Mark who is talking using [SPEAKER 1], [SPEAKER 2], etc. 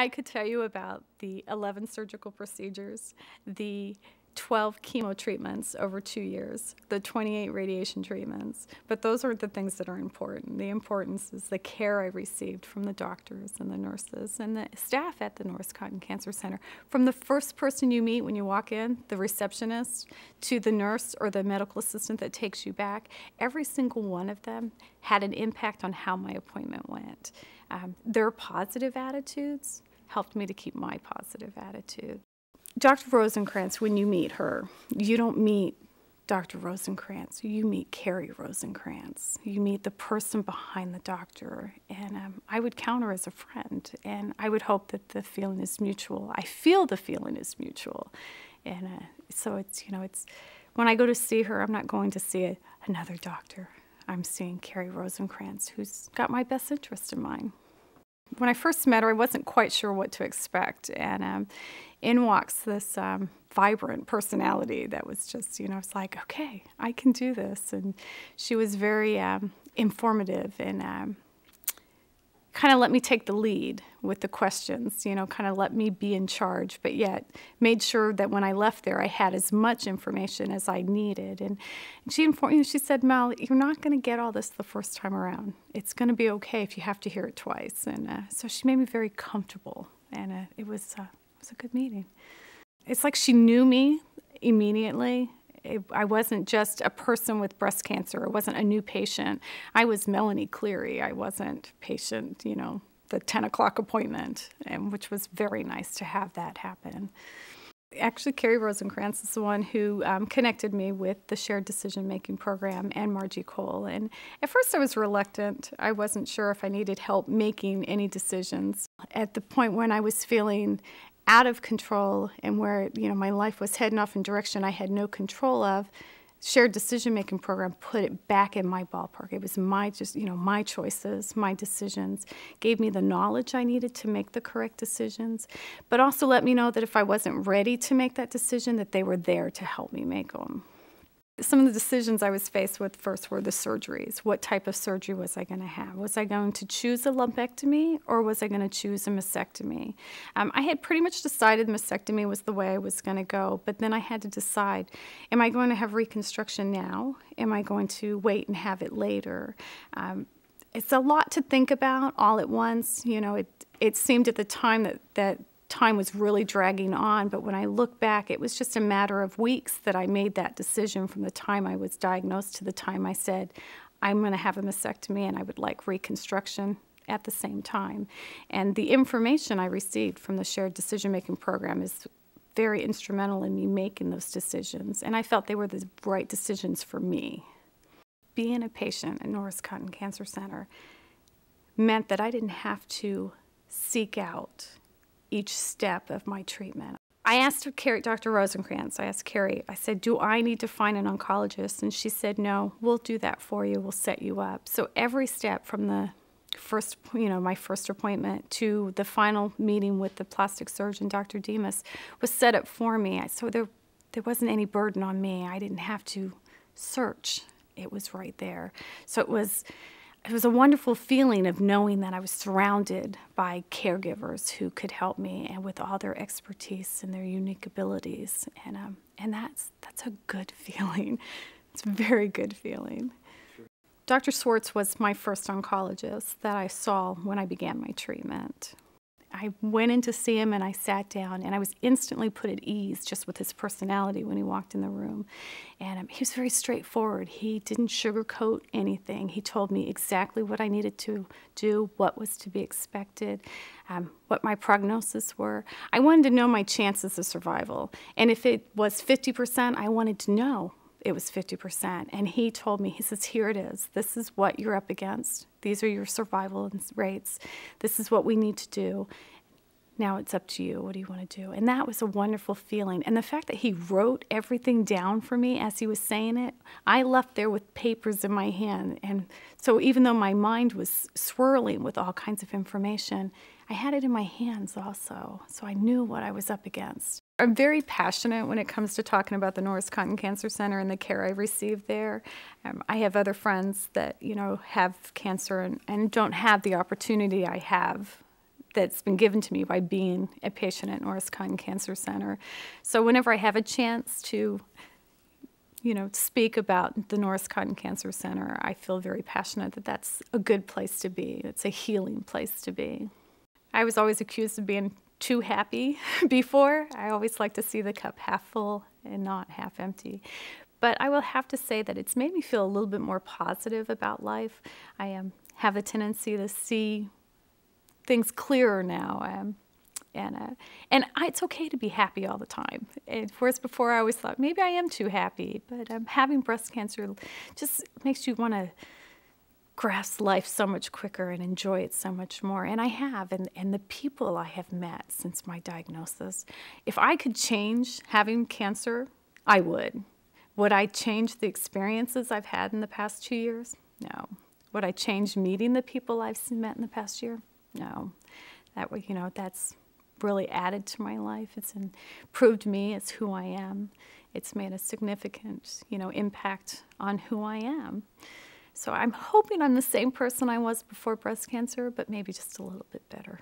[SPEAKER 1] I could tell you about the 11 surgical procedures, the 12 chemo treatments over 2 years, the 28 radiation treatments, but those aren't the things that are important. The importance is the care I received from the doctors and the nurses and the staff at the Norris Cotton Cancer Center. From the first person you meet when you walk in, the receptionist, to the nurse or the medical assistant that takes you back, every single one of them had an impact on how my appointment went. Their positive attitudes helped me to keep my positive attitude. Dr. Rosenkrantz, when you meet her, you don't meet Dr. Rosenkrantz, you meet Carrie Rosenkrantz. You meet the person behind the doctor, and I would count her as a friend, and I would hope that the feeling is mutual. I feel the feeling is mutual, and so it's, when I go to see her, I'm not going to see another doctor. I'm seeing Carrie Rosenkrantz, who's got my best interest in mind. When I first met her, I wasn't quite sure what to expect, and in walks this vibrant personality that was just, it's like, okay, I can do this. And she was very informative and kind of let me take the lead with the questions, kind of let me be in charge, but yet made sure that when I left there, I had as much information as I needed. And she informed me, she said, Mel, you're not going to get all this the first time around. It's going to be okay if you have to hear it twice. And so she made me very comfortable, and it was a good meeting. It's like she knew me immediately. I wasn't just a person with breast cancer. I wasn't a new patient. I was Melanie Cleary. I wasn't patient, the 10 o'clock appointment, which was very nice to have that happen. Actually, Carrie Rosenkrantz is the one who connected me with the Shared Decision-Making Program and Margie Cole. And at first I was reluctant. I wasn't sure if I needed help making any decisions. At the point when I was feeling out of control and where, my life was heading off in a direction I had no control of, Shared Decision-Making Program put it back in my ballpark. It was my choices, my decisions, gave me the knowledge I needed to make the correct decisions, but also let me know that if I wasn't ready to make that decision, that they were there to help me make them. Some of the decisions I was faced with first were the surgeries. What type of surgery was I going to have? Was I going to choose a lumpectomy, or was I going to choose a mastectomy? I had pretty much decided mastectomy was the way I was going to go, but then I had to decide, am I going to have reconstruction now? Am I going to wait and have it later? It's a lot to think about all at once. It seemed at the time that time was really dragging on, but when I look back, it was just a matter of weeks that I made that decision from the time I was diagnosed to the time I said, I'm going to have a mastectomy and I would like reconstruction at the same time. And the information I received from the Shared Decision-Making Program is very instrumental in me making those decisions, and I felt they were the right decisions for me. Being a patient at Norris Cotton Cancer Center meant that I didn't have to seek out each step of my treatment. I asked Dr. Rosenkrantz, I asked Carrie, I said, do I need to find an oncologist? And she said, no, we'll do that for you, we'll set you up. So every step from the first, my first appointment to the final meeting with the plastic surgeon, Dr. Demas, was set up for me. So there wasn't any burden on me. I didn't have to search. It was right there. So it was a wonderful feeling of knowing that I was surrounded by caregivers who could help me and with all their expertise and their unique abilities. And that's a good feeling. It's a very good feeling. Sure. Dr. Swartz was my first oncologist that I saw when I began my treatment. I went in to see him and I sat down, and I was instantly put at ease just with his personality when he walked in the room. And he was very straightforward. He didn't sugarcoat anything. He told me exactly what I needed to do, what was to be expected, what my prognosis were. I wanted to know my chances of survival. And if it was 50%, I wanted to know it was 50%. And he told me, he says, here it is. This is what you're up against. These are your survival rates. This is what we need to do. Now it's up to you. What do you want to do? And that was a wonderful feeling. And the fact that he wrote everything down for me as he was saying it, I left there with papers in my hand. And so even though my mind was swirling with all kinds of information, I had it in my hands also. So I knew what I was up against. I'm very passionate when it comes to talking about the Norris Cotton Cancer Center and the care I received there. I have other friends that, have cancer and don't have the opportunity I have that's been given to me by being a patient at Norris Cotton Cancer Center. So whenever I have a chance to, speak about the Norris Cotton Cancer Center, I feel very passionate that that's a good place to be. It's a healing place to be. I was always accused of being too happy before. I always like to see the cup half full and not half empty. But I will have to say that it's made me feel a little bit more positive about life. I have a tendency to see things clearer now. It's okay to be happy all the time. Whereas before I always thought, maybe I am too happy. But having breast cancer just makes you want to grasp life so much quicker and enjoy it so much more. And I have, and the people I have met since my diagnosis. If I could change having cancer, I would. Would I change the experiences I've had in the past 2 years? No. Would I change meeting the people I've met in the past year? No. That way, that's really added to my life. It's improved me as who I am. It's made a significant, impact on who I am. So I'm hoping I'm the same person I was before breast cancer, but maybe just a little bit better.